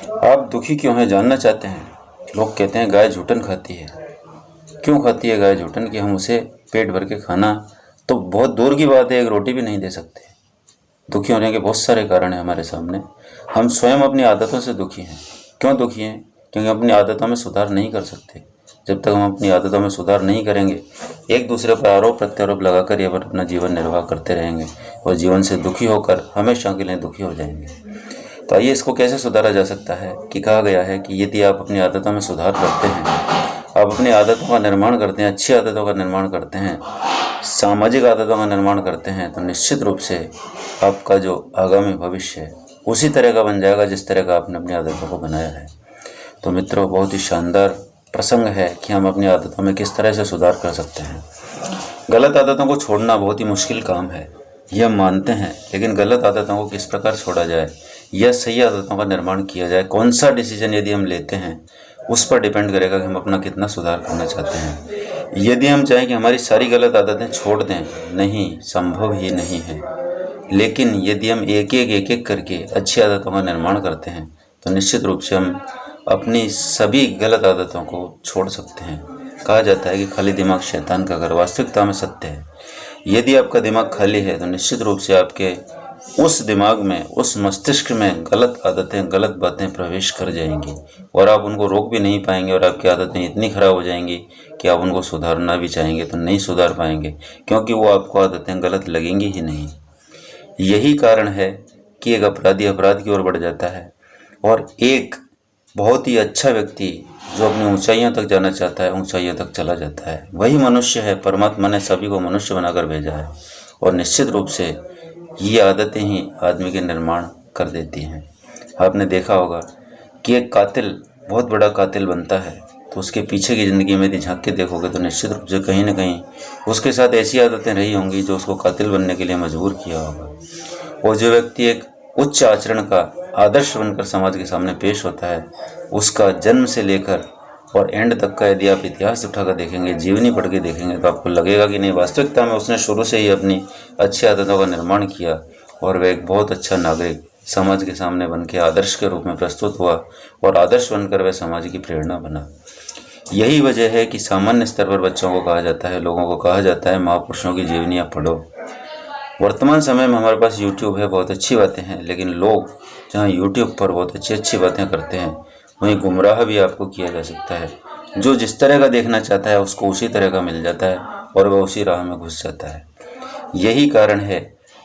आप दुखी क्यों हैं जानना चाहते हैं? लोग कहते हैं गाय झूठन खाती है। क्यों खाती है गाय झूठन कि हम उसे पेट भर के खाना तो बहुत दूर की बात है, एक रोटी भी नहीं दे सकते। दुखी होने के बहुत सारे कारण हैं हमारे सामने। हम स्वयं अपनी आदतों से दुखी हैं। क्यों दुखी हैं? क्योंकि अपनी आदतों में सुधार नहीं कर सकते। जब तक हम अपनी आदतों में सुधार नहीं करेंगे, एक दूसरे पर आरोप प्रत्यारोप लगाकर ये अपना जीवन निर्वाह करते रहेंगे और जीवन से दुखी होकर हमेशा के लिए दुखी हो जाएंगे। तो आइए इसको कैसे सुधारा जा सकता है कि कहा गया है कि यदि आप अपनी आदतों में सुधार करते हैं, आप अपनी आदतों का निर्माण करते हैं, अच्छी आदतों का निर्माण करते हैं, सामाजिक आदतों का निर्माण करते हैं, तो निश्चित रूप से आपका जो आगामी भविष्य है उसी तरह का बन जाएगा जिस तरह का आपने अपनी आदतों को बनाया है। तो मित्रों, बहुत ही शानदार प्रसंग है कि हम अपनी आदतों में किस तरह से सुधार कर सकते हैं। गलत आदतों को छोड़ना बहुत ही मुश्किल काम है, ये हम मानते हैं, लेकिन गलत आदतों को किस प्रकार छोड़ा जाए या सही आदतों का निर्माण किया जाए, कौन सा डिसीजन यदि हम लेते हैं उस पर डिपेंड करेगा कि हम अपना कितना सुधार करना चाहते हैं। यदि हम चाहें कि हमारी सारी गलत आदतें छोड़ दें, नहीं, संभव ही नहीं है। लेकिन यदि हम एक एक करके अच्छी आदतों का निर्माण करते हैं तो निश्चित रूप से हम अपनी सभी गलत आदतों को छोड़ सकते हैं। कहा जाता है कि खाली दिमाग शैतान का घर, वास्तविकता में सत्य है। यदि आपका दिमाग खाली है तो निश्चित रूप से आपके उस दिमाग में, उस मस्तिष्क में गलत आदतें, गलत बातें प्रवेश कर जाएंगी और आप उनको रोक भी नहीं पाएंगे और आपकी आदतें इतनी खराब हो जाएंगी कि आप उनको सुधारना भी चाहेंगे तो नहीं सुधार पाएंगे, क्योंकि वो आपको आदतें गलत लगेंगी ही नहीं। यही कारण है कि एक अपराधी अपराध की ओर बढ़ जाता है और एक बहुत ही अच्छा व्यक्ति जो अपनी ऊंचाइयों तक जाना चाहता है ऊंचाइयों तक चला जाता है। वही मनुष्य है। परमात्मा ने सभी को मनुष्य बनाकर भेजा है और निश्चित रूप से ये आदतें ही आदमी के निर्माण कर देती हैं। आपने देखा होगा कि एक कातिल बहुत बड़ा कातिल बनता है तो उसके पीछे की ज़िंदगी में यदि झांक के देखोगे तो निश्चित रूप से कहीं ना कहीं उसके साथ ऐसी आदतें रही होंगी जो उसको कातिल बनने के लिए मजबूर किया होगा। और जो व्यक्ति एक उच्च आचरण का आदर्श बनकर समाज के सामने पेश होता है, उसका जन्म से लेकर और एंड तक का यदि आप इतिहास उठाकर देखेंगे, जीवनी पढ़ के देखेंगे, तो आपको लगेगा कि नहीं, वास्तविकता में उसने शुरू से ही अपनी अच्छी आदतों का निर्माण किया और वह एक बहुत अच्छा नागरिक समाज के सामने बन के आदर्श के रूप में प्रस्तुत हुआ और आदर्श बनकर वह समाज की प्रेरणा बना। यही वजह है कि सामान्य स्तर पर बच्चों को कहा जाता है, लोगों को कहा जाता है, महापुरुषों की जीवनियाँ पढ़ो। वर्तमान समय में हमारे पास यूट्यूब है, बहुत अच्छी बातें हैं, लेकिन लोग जहाँ यूट्यूब पर बहुत अच्छी बातें करते हैं वहीं गुमराह भी आपको किया जा सकता है। जो जिस तरह का देखना चाहता है उसको उसी तरह का मिल जाता है और वह उसी राह में घुस जाता है। यही कारण है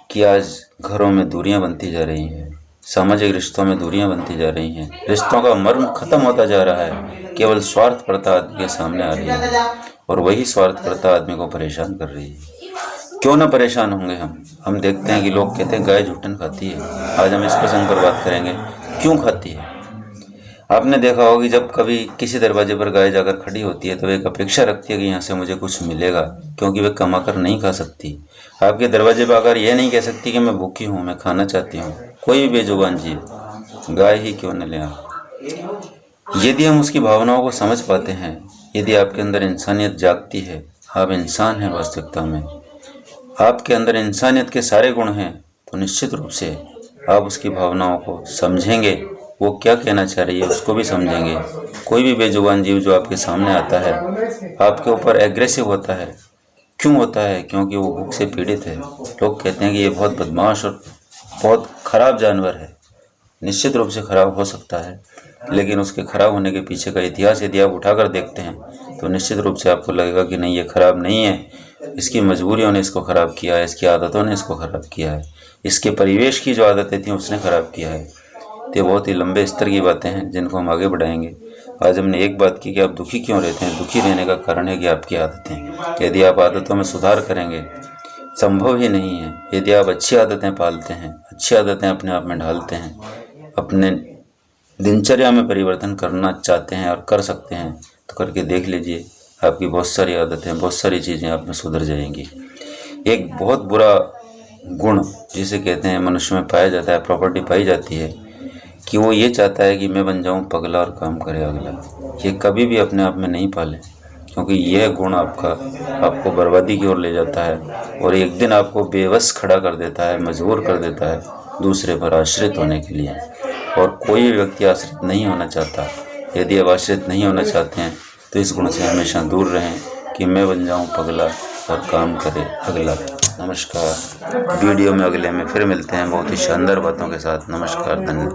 कि आज घरों में दूरियां बनती जा रही हैं, सामाजिक रिश्तों में दूरियां बनती जा रही हैं, रिश्तों का मर्म खत्म होता जा रहा है, केवल स्वार्थपरता आदमी के सामने आ रही है और वही स्वार्थपरता आदमी को परेशान कर रही है। क्यों ना परेशान होंगे हम देखते हैं कि लोग कहते हैं गाय झूठन खाती है। आज हम इस प्रसंग पर बात करेंगे, क्यों खाती है। आपने देखा होगा कि जब कभी किसी दरवाजे पर गाय जाकर खड़ी होती है तो वे एक अपेक्षा रखती है कि यहाँ से मुझे कुछ मिलेगा, क्योंकि वे कमा कर नहीं खा सकती। आपके दरवाजे पर आकर यह नहीं कह सकती कि मैं भूखी हूँ, मैं खाना चाहती हूँ। कोई भी बेजुबान जीव, गाय ही क्यों न ले आप। यदि हम उसकी भावनाओं को समझ पाते हैं, यदि आपके अंदर इंसानियत जागती है, आप इंसान हैं, वास्तविकता में आपके अंदर इंसानियत के सारे गुण हैं, तो निश्चित रूप से आप उसकी भावनाओं को समझेंगे, वो क्या कहना चाह रही है उसको भी समझेंगे। कोई भी बेजुबान जीव जो आपके सामने आता है आपके ऊपर एग्रेसिव होता है, क्यों होता है? क्योंकि वो भूख से पीड़ित है। लोग कहते हैं कि ये बहुत बदमाश और बहुत खराब जानवर है। निश्चित रूप से खराब हो सकता है, लेकिन उसके खराब होने के पीछे का इतिहास यदि आप उठाकर देखते हैं तो निश्चित रूप से आपको लगेगा कि नहीं, ये खराब नहीं है, इसकी मजबूरियों ने इसको ख़राब किया है, इसकी आदतों ने इसको ख़राब किया है, इसके परिवेश की जो आदतें थीं उसने ख़राब किया है। तो ये बहुत ही लंबे स्तर की बातें हैं जिनको हम आगे बढ़ाएंगे। आज हमने एक बात की कि आप दुखी क्यों रहते हैं। दुखी रहने का कारण है कि आपकी आदतें। यदि आप आदतों में सुधार करेंगे, संभव ही नहीं है। यदि आप अच्छी आदतें पालते हैं, अच्छी आदतें अपने आप में ढालते हैं, अपने दिनचर्या में परिवर्तन करना चाहते हैं और कर सकते हैं, तो करके देख लीजिए, आपकी बहुत सारी आदतें, बहुत सारी चीज़ें आप में सुधर जाएंगी। एक बहुत बुरा गुण जिसे कहते हैं मनुष्य में पाया जाता है, प्रॉपर्टी पाई जाती है, कि वो ये चाहता है कि मैं बन जाऊं पगला और काम करे अगला। ये कभी भी अपने आप में नहीं पालें, क्योंकि यह गुण आपको बर्बादी की ओर ले जाता है और एक दिन आपको बेबस खड़ा कर देता है, मजबूर कर देता है दूसरे पर आश्रित होने के लिए। और कोई व्यक्ति आश्रित नहीं होना चाहता। यदि आप आश्रित नहीं होना चाहते हैं तो इस गुण से हमेशा दूर रहें कि मैं बन जाऊं पगला और काम करे अगला। नमस्कार। वीडियो में अगले में फिर मिलते हैं बहुत ही शानदार बातों के साथ। नमस्कार, धन्यवाद।